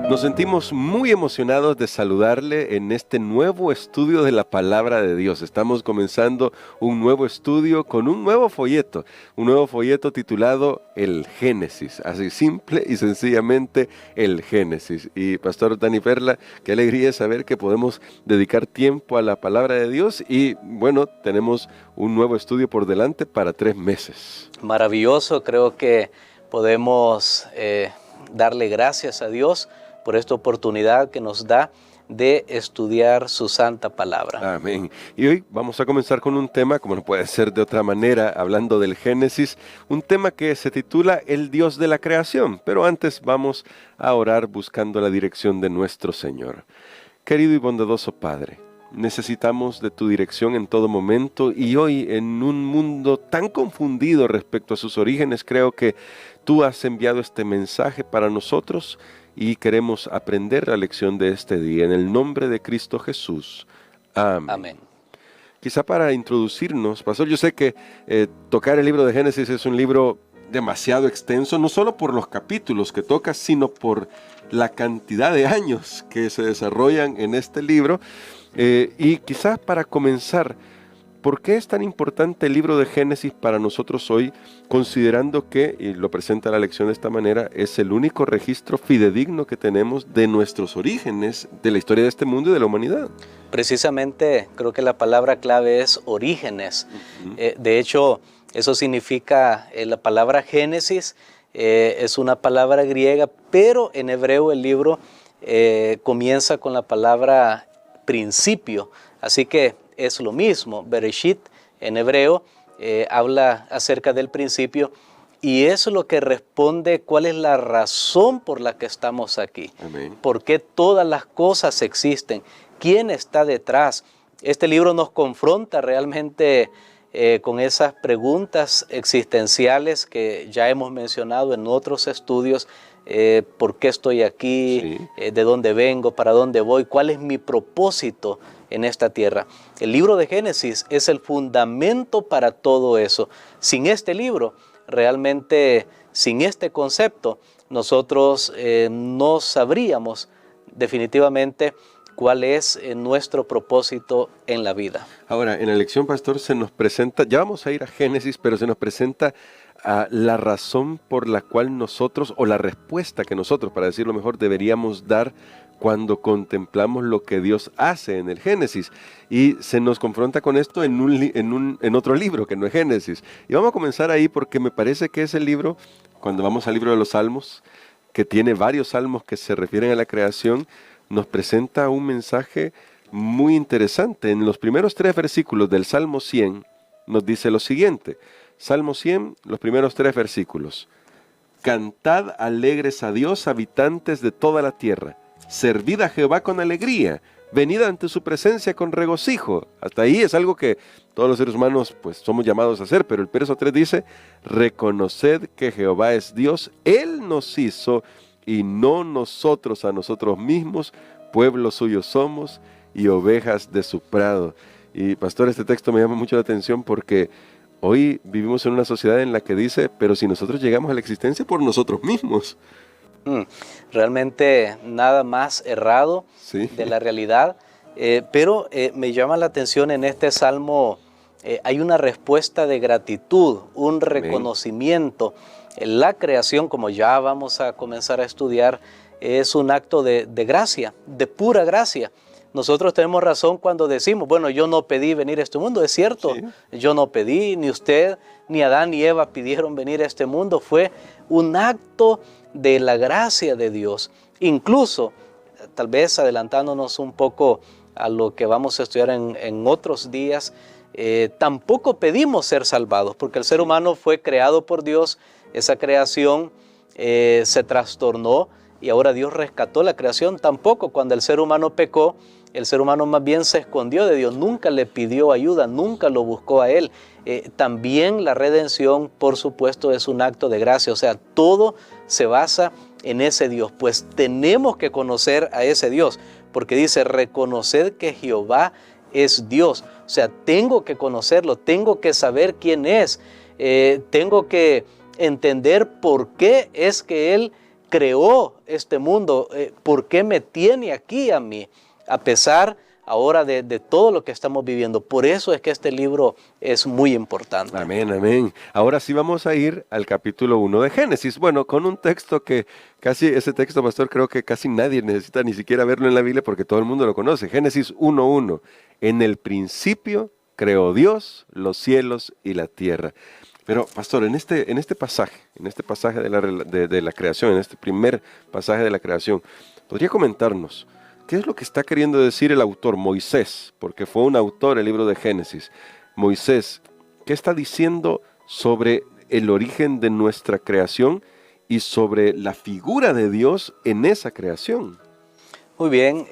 Nos sentimos muy emocionados de saludarle en este nuevo estudio de la Palabra de Dios. Estamos comenzando un nuevo estudio con un nuevo folleto titulado El Génesis, así simple y sencillamente El Génesis. Y Pastor Dani Perla, qué alegría saber que podemos dedicar tiempo a la Palabra de Dios y bueno, tenemos un nuevo estudio por delante para 3 meses. Maravilloso, creo que podemos darle gracias a Dios por esta oportunidad que nos da de estudiar su santa palabra. Amén. Y hoy vamos a comenzar con un tema, como no puede ser de otra manera, hablando del Génesis, un tema que se titula El Dios de la Creación. Pero antes vamos a orar buscando la dirección de nuestro Señor. Querido y bondadoso Padre, necesitamos de tu dirección en todo momento y hoy en un mundo tan confundido respecto a sus orígenes, creo que tú has enviado este mensaje para nosotros y queremos aprender la lección de este día. En el nombre de Cristo Jesús. Amén. Amén. Quizá para introducirnos, Pastor, yo sé que tocar el libro de Génesis es un libro demasiado extenso, no solo por los capítulos que toca, sino por la cantidad de años que se desarrollan en este libro. Y quizás para comenzar, ¿por qué es tan importante el libro de Génesis para nosotros hoy, considerando que, y lo presenta la lección de esta manera, es el único registro fidedigno que tenemos de nuestros orígenes, de la historia de este mundo y de la humanidad? Precisamente creo que la palabra clave es orígenes. De hecho, eso significa la palabra Génesis, es una palabra griega, pero en hebreo el libro comienza con la palabra principio, así que es lo mismo. Bereshit en hebreo habla acerca del principio y eso es lo que responde cuál es la razón por la que estamos aquí. Amén. ¿Por qué todas las cosas existen? ¿Quién está detrás? Este libro nos confronta realmente con esas preguntas existenciales que ya hemos mencionado en otros estudios. ¿Por qué estoy aquí? Sí. ¿De dónde vengo? ¿Para dónde voy? ¿Cuál es mi propósito en esta tierra? El libro de Génesis es el fundamento para todo eso. Sin este libro, realmente, sin este concepto, nosotros no sabríamos definitivamente cuál es nuestro propósito en la vida. Ahora, en la lección, Pastor, se nos presenta, ya vamos a ir a Génesis, pero se nos presenta la razón por la cual nosotros, o la respuesta que nosotros, para decirlo mejor, deberíamos dar cuando contemplamos lo que Dios hace en el Génesis. Y se nos confronta con esto en otro libro que no es Génesis. Y vamos a comenzar ahí porque me parece que es el libro, cuando vamos al libro de los Salmos, que tiene varios salmos que se refieren a la creación, nos presenta un mensaje muy interesante. En los primeros 3 versículos del Salmo 100 nos dice lo siguiente. Salmo 100, los primeros 3 versículos. Cantad alegres a Dios, habitantes de toda la tierra. Servid a Jehová con alegría. Venid ante su presencia con regocijo. Hasta ahí es algo que todos los seres humanos pues somos llamados a hacer, pero el verso 3 dice, reconoced que Jehová es Dios, Él nos hizo y no nosotros a nosotros mismos, pueblo suyo somos y ovejas de su prado. Y pastor, este texto me llama mucho la atención porque hoy vivimos en una sociedad en la que dice, pero si nosotros llegamos a la existencia por nosotros mismos. Realmente nada más errado Sí. de la realidad, pero me llama la atención en este salmo, hay una respuesta de gratitud, un reconocimiento. La creación, como ya vamos a comenzar a estudiar, es un acto de gracia, de pura gracia. Nosotros tenemos razón cuando decimos, bueno, yo no pedí venir a este mundo, es cierto, sí. Yo no pedí, ni usted, ni Adán ni Eva pidieron venir a este mundo, fue un acto de la gracia de Dios. Incluso, tal vez adelantándonos un poco a lo que vamos a estudiar en otros días, tampoco pedimos ser salvados, porque el ser humano fue creado por Dios, esa creación se trastornó y ahora Dios rescató la creación. Tampoco cuando el ser humano pecó, el ser humano más bien se escondió de Dios, nunca le pidió ayuda, nunca lo buscó a Él. También la redención, por supuesto, es un acto de gracia, o sea, todo se basa en ese Dios. Pues tenemos que conocer a ese Dios, porque dice, reconoced que Jehová es Dios. O sea, tengo que conocerlo, tengo que saber quién es, tengo que entender por qué es que Él creó este mundo, ¿por qué me tiene aquí a mí? A pesar ahora de todo lo que estamos viviendo. Por eso es que este libro es muy importante. Amén, amén. Ahora sí vamos a ir al capítulo 1 de Génesis. Bueno, con un texto que ese texto, pastor, creo que casi nadie necesita ni siquiera verlo en la Biblia porque todo el mundo lo conoce. Génesis 1:1. En el principio creó Dios los cielos y la tierra. Pero, pastor, en este pasaje de la creación, en este primer pasaje de la creación, ¿podría comentarnos qué es lo que está queriendo decir el autor Moisés? Porque fue un autor el libro de Génesis. Moisés, ¿qué está diciendo sobre el origen de nuestra creación y sobre la figura de Dios en esa creación? Muy bien,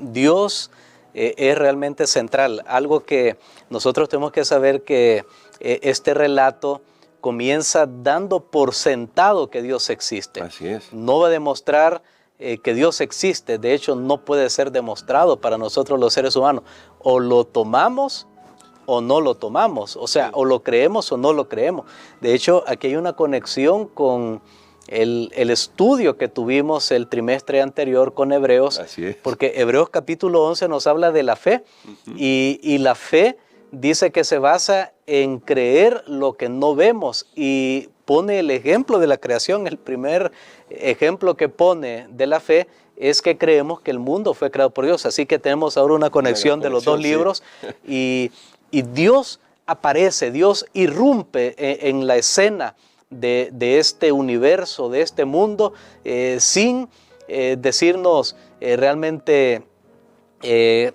Dios es realmente central. Algo que nosotros tenemos que saber que este relato comienza dando por sentado que Dios existe. Así es. No va a demostrar que Dios existe. De hecho, no puede ser demostrado para nosotros los seres humanos. O lo tomamos o no lo tomamos. O sea, o lo creemos o no lo creemos. De hecho, aquí hay una conexión con el estudio que tuvimos el trimestre anterior con Hebreos. Así es. Porque Hebreos capítulo 11 nos habla de la fe. Y la fe dice que se basa en creer lo que no vemos y pone el ejemplo de la creación. El primer ejemplo que pone de la fe es que creemos que el mundo fue creado por Dios. Así que tenemos ahora una conexión de los dos libros y Dios aparece, Dios irrumpe en la escena de este universo, de este mundo, sin decirnos realmente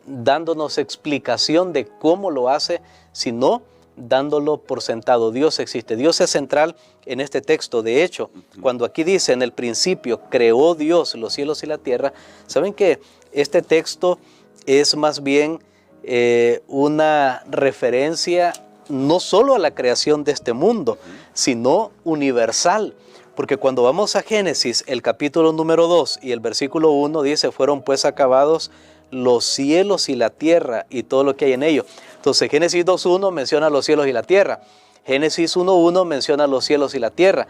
dándonos explicación de cómo lo hace, sino dándolo por sentado. Dios existe. Dios es central en este texto. De hecho, cuando aquí dice en el principio creó Dios los cielos y la tierra, saben que este texto es más bien una referencia no solo a la creación de este mundo, sino universal. Porque cuando vamos a Génesis, el capítulo número 2 y el versículo 1 dice, fueron pues acabados los cielos y la tierra y todo lo que hay en ellos. Entonces Génesis 2:1 menciona los cielos y la tierra. Génesis 1:1 menciona los cielos y la tierra.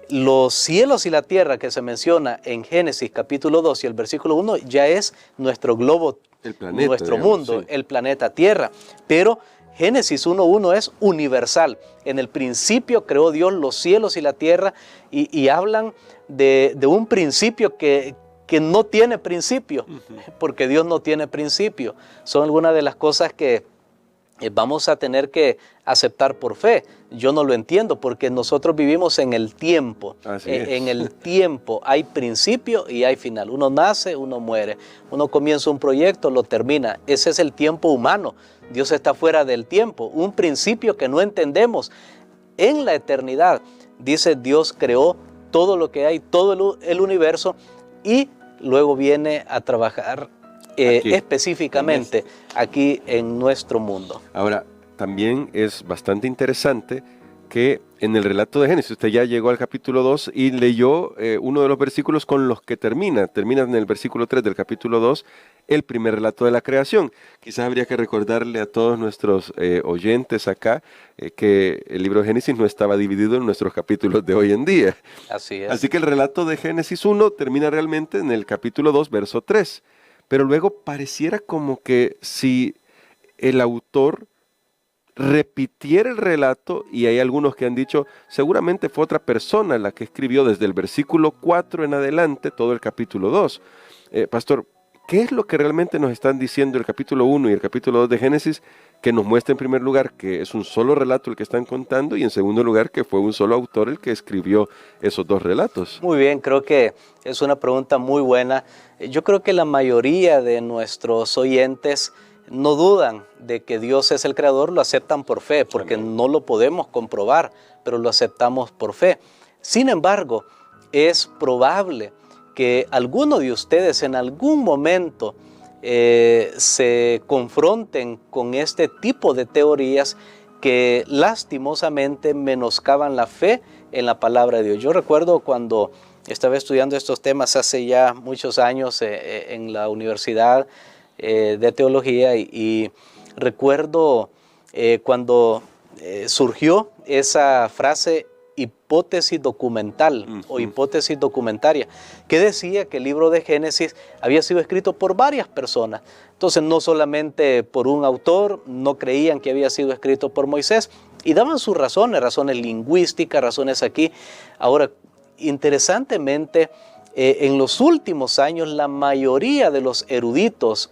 Los cielos y la tierra que se menciona en Génesis capítulo 2 y el versículo 1 ya es nuestro globo, el planeta, nuestro mundo, sí, el planeta Tierra. Pero Génesis 1:1 es universal. En el principio creó Dios los cielos y la tierra y hablan de un principio que no tiene principio, porque Dios no tiene principio. Son algunas de las cosas que vamos a tener que aceptar por fe. Yo no lo entiendo porque nosotros vivimos en el tiempo. En el tiempo hay principio y hay final. Uno nace, uno muere. Uno comienza un proyecto, lo termina. Ese es el tiempo humano. Dios está fuera del tiempo. Un principio que no entendemos. En la eternidad, dice, Dios creó todo lo que hay, todo el universo y luego viene a trabajar específicamente aquí en nuestro mundo. Ahora, también es bastante interesante que en el relato de Génesis, usted ya llegó al capítulo 2 y leyó uno de los versículos con los que termina en el versículo 3 del capítulo 2, el primer relato de la creación. Quizás habría que recordarle a todos nuestros oyentes acá que el libro de Génesis no estaba dividido en nuestros capítulos de hoy en día. Así es. Así que el relato de Génesis 1 termina realmente en el capítulo 2, verso 3. Pero luego pareciera como que si el autor repitiera el relato, y hay algunos que han dicho, seguramente fue otra persona la que escribió desde el versículo 4 en adelante todo el capítulo 2. Pastor, ¿qué es lo que realmente nos están diciendo el capítulo 1 y el capítulo 2 de Génesis? Que nos muestra en primer lugar que es un solo relato el que están contando y en segundo lugar que fue un solo autor el que escribió esos dos relatos. Muy bien, creo que es una pregunta muy buena. Yo creo que la mayoría de nuestros oyentes no dudan de que Dios es el creador, lo aceptan por fe, porque no lo podemos comprobar, pero lo aceptamos por fe. Sin embargo, es probable que alguno de ustedes en algún momento se confronten con este tipo de teorías que lastimosamente menoscaban la fe en la palabra de Dios. Yo recuerdo cuando estaba estudiando estos temas hace ya muchos años en la universidad de teología y recuerdo cuando surgió esa frase, hipótesis documental o hipótesis documentaria, que decía que el libro de Génesis había sido escrito por varias personas. Entonces, no solamente por un autor, no creían que había sido escrito por Moisés, y daban sus razones lingüísticas, razones aquí. Ahora, interesantemente, en los últimos años, la mayoría de los eruditos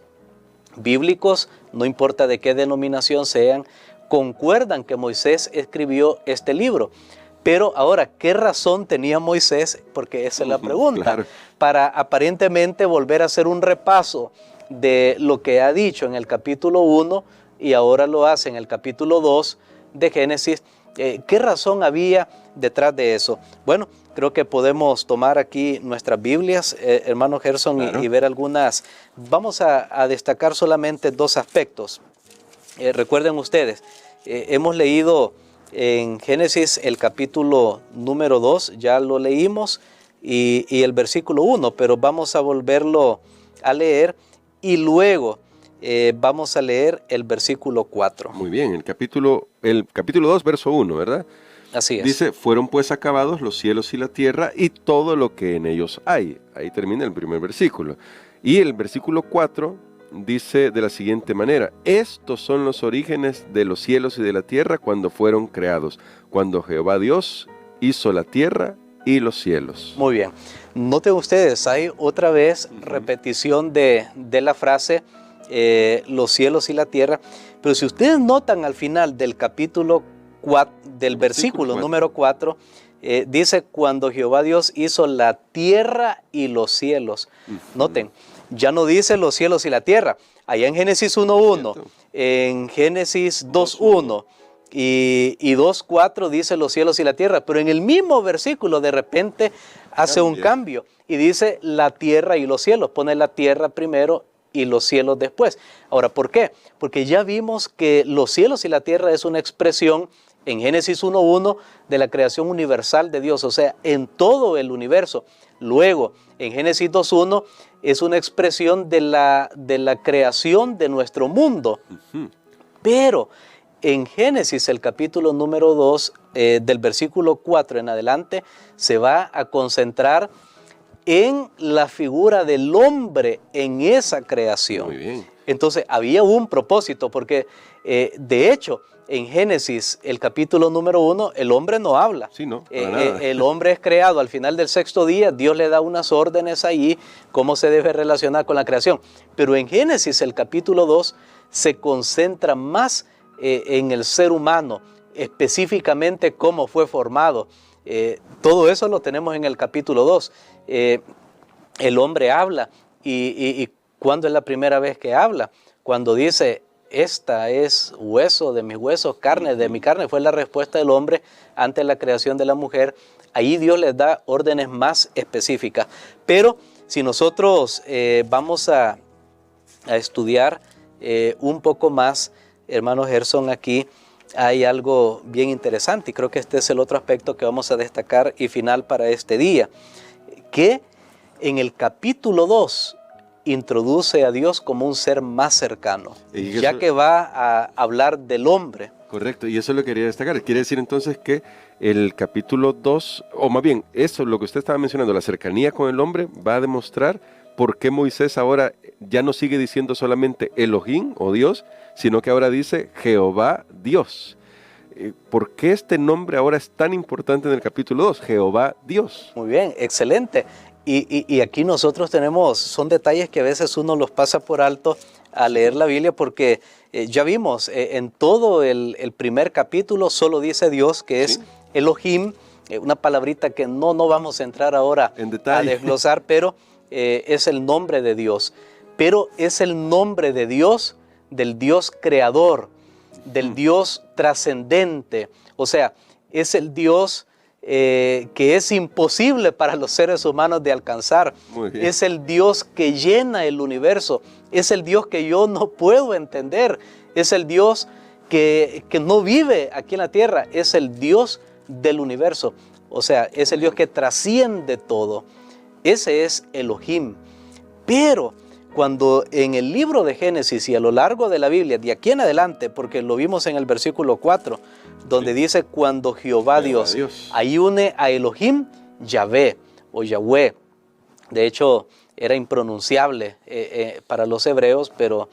bíblicos, no importa de qué denominación sean, concuerdan que Moisés escribió este libro. Pero ahora, ¿qué razón tenía Moisés? Porque esa es la pregunta. Claro. Para aparentemente volver a hacer un repaso de lo que ha dicho en el capítulo 1 y ahora lo hace en el capítulo 2 de Génesis. ¿Qué razón había detrás de eso? Bueno, creo que podemos tomar aquí nuestras Biblias, hermano Gerson, claro, y ver algunas. Vamos a destacar solamente dos aspectos. Recuerden ustedes, hemos leído en Génesis el capítulo número 2, ya lo leímos, y el versículo 1, pero vamos a volverlo a leer y luego vamos a leer el versículo 4. Muy bien, el capítulo 2, verso 1, ¿verdad? Así es. Dice, fueron pues acabados los cielos y la tierra y todo lo que en ellos hay. Ahí termina el primer versículo. Y el versículo 4 dice de la siguiente manera, estos son los orígenes de los cielos y de la tierra cuando fueron creados, cuando Jehová Dios hizo la tierra y los cielos. Muy bien. Noten ustedes, hay otra vez repetición de la frase los cielos y la tierra, pero si ustedes notan al final del capítulo 4, del versículo número 4, dice cuando Jehová Dios hizo la tierra y los cielos. Noten, ya no dice los cielos y la tierra. Allá en Génesis 1.1, en Génesis 2.1 y 2.4 dice los cielos y la tierra, pero en el mismo versículo de repente hace un cambio y dice la tierra y los cielos, pone la tierra primero y los cielos después. Ahora, ¿por qué? Porque ya vimos que los cielos y la tierra es una expresión en Génesis 1.1 de la creación universal de Dios, o sea, en todo el universo. Luego, en Génesis 2.1 es una expresión de la creación de nuestro mundo. Pero en Génesis, el capítulo número 2, del versículo 4 en adelante, se va a concentrar en la figura del hombre en esa creación. Muy bien. Entonces, había un propósito, porque de hecho, en Génesis, el capítulo número 1, el hombre no habla. Sí, no, para nada. El hombre es creado al final del sexto día, Dios le da unas órdenes ahí, cómo se debe relacionar con la creación. Pero en Génesis, el capítulo 2, se concentra más en el ser humano, específicamente cómo fue formado. Todo eso lo tenemos en el capítulo 2. El hombre habla, y ¿cuándo es la primera vez que habla? Cuando dice, esta es hueso de mis huesos, carne de mi carne, fue la respuesta del hombre ante la creación de la mujer. Ahí Dios les da órdenes más específicas. Pero si nosotros vamos a estudiar un poco más, hermano Gerson, aquí hay algo bien interesante, y creo que este es el otro aspecto que vamos a destacar y final para este día, que en el capítulo 2 introduce a Dios como un ser más cercano, ya que va a hablar del hombre. Correcto, y eso lo quería destacar. Quiere decir entonces que el capítulo 2, o más bien, eso, lo que usted estaba mencionando, la cercanía con el hombre, va a demostrar por qué Moisés ahora ya no sigue diciendo solamente Elohim o Dios, sino que ahora dice Jehová Dios. ¿Por qué este nombre ahora es tan importante en el capítulo 2? Jehová Dios. Muy bien, excelente. Y aquí nosotros tenemos, son detalles que a veces uno los pasa por alto al leer la Biblia, porque ya vimos, en todo el primer capítulo solo dice Dios, que es Elohim, una palabrita que no vamos a entrar ahora en detalle a desglosar, pero es el nombre de Dios. Pero es el nombre de Dios, del Dios creador, del Dios trascendente, o sea, es el Dios que es imposible para los seres humanos de alcanzar. Es el Dios que llena el universo, es el Dios que yo no puedo entender, es el Dios que no vive aquí en la tierra, es el Dios del universo, o sea, es el Dios que trasciende todo. Ese es Elohim. Pero cuando en el libro de Génesis y a lo largo de la Biblia, de aquí en adelante, porque lo vimos en el versículo 4, donde dice cuando Jehová Dios, ahí une a Elohim, Yahvé o Yahweh. De hecho, era impronunciable para los hebreos, pero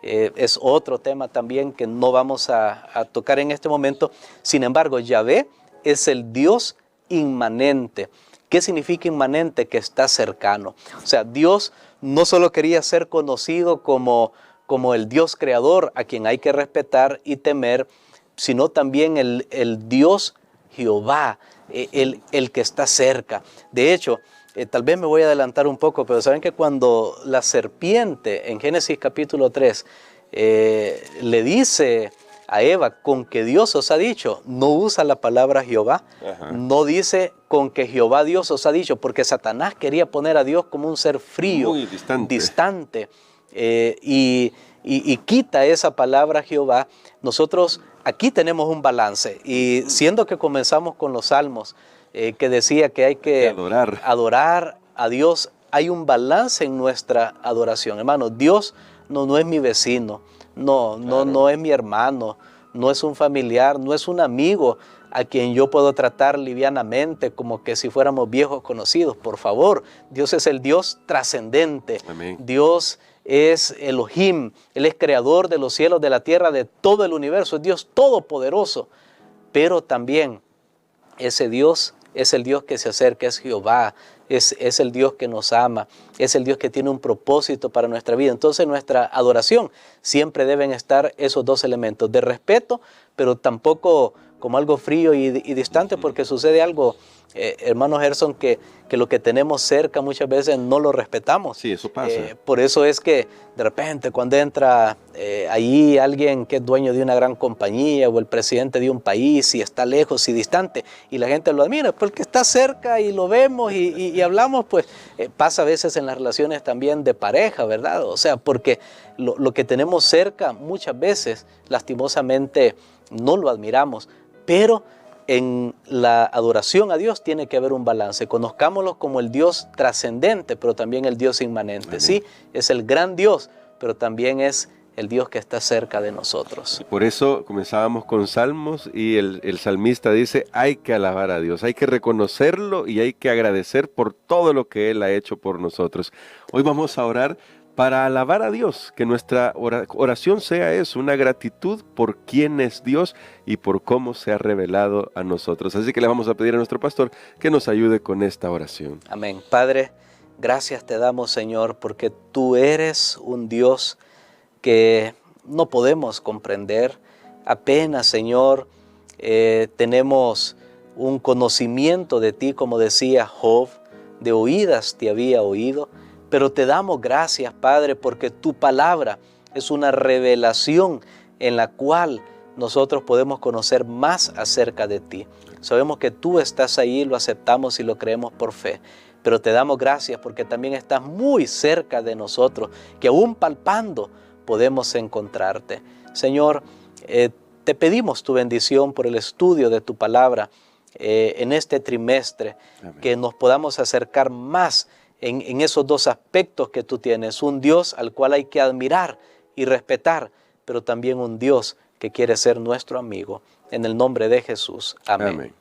es otro tema también que no vamos a tocar en este momento. Sin embargo, Yahvé es el Dios inmanente. ¿Qué significa inmanente? Que está cercano. O sea, Dios no solo quería ser conocido como el Dios creador, a quien hay que respetar y temer, sino también el Dios Jehová, el que está cerca. De hecho, tal vez me voy a adelantar un poco, pero saben que cuando la serpiente en Génesis capítulo 3 le dice a Eva, con que Dios os ha dicho, no usa la palabra Jehová, no dice con que Jehová Dios os ha dicho, porque Satanás quería poner a Dios como un ser frío, muy distante y quita esa palabra Jehová. Nosotros aquí tenemos un balance, y siendo que comenzamos con los salmos, que decía que hay que adorar a Dios, hay un balance en nuestra adoración. Hermano, Dios no es mi vecino, no es mi hermano, no es un familiar, no es un amigo a quien yo puedo tratar livianamente como que si fuéramos viejos conocidos. Por favor, Dios es el Dios trascendente. Amén. Dios es Elohim, Él es creador de los cielos, de la tierra, de todo el universo, es Dios todopoderoso. Pero también ese Dios es el Dios que se acerca, es Jehová, es el Dios que nos ama, es el Dios que tiene un propósito para nuestra vida. Entonces nuestra adoración siempre deben estar esos dos elementos de respeto, pero tampoco como algo frío y distante, porque sucede algo, hermano Gerson, que lo que tenemos cerca muchas veces no lo respetamos. Sí, eso pasa. Por eso es que de repente cuando entra allí alguien que es dueño de una gran compañía o el presidente de un país y está lejos y distante y la gente lo admira, porque está cerca y lo vemos y hablamos, pues pasa a veces en las relaciones también de pareja, ¿verdad? O sea, porque lo que tenemos cerca muchas veces lastimosamente no lo admiramos, pero en la adoración a Dios tiene que haber un balance. Conozcámoslo como el Dios trascendente, pero también el Dios inmanente. Amén. Sí, es el gran Dios, pero también es el Dios que está cerca de nosotros. Por eso comenzábamos con salmos y el salmista dice, hay que alabar a Dios, hay que reconocerlo y hay que agradecer por todo lo que Él ha hecho por nosotros. Hoy vamos a orar para alabar a Dios, que nuestra oración sea eso, una gratitud por quién es Dios y por cómo se ha revelado a nosotros. Así que le vamos a pedir a nuestro pastor que nos ayude con esta oración. Amén. Padre, gracias te damos, Señor, porque tú eres un Dios que no podemos comprender. Apenas, Señor, tenemos un conocimiento de ti, como decía Job, de oídas te había oído. Pero te damos gracias, Padre, porque tu palabra es una revelación en la cual nosotros podemos conocer más acerca de ti. Sabemos que tú estás ahí, lo aceptamos y lo creemos por fe. Pero te damos gracias porque también estás muy cerca de nosotros, que aún palpando podemos encontrarte. Señor, te pedimos tu bendición por el estudio de tu palabra en este trimestre. Amén. Que nos podamos acercar más en esos dos aspectos que tú tienes, un Dios al cual hay que admirar y respetar, pero también un Dios que quiere ser nuestro amigo. En el nombre de Jesús. Amén. Amén.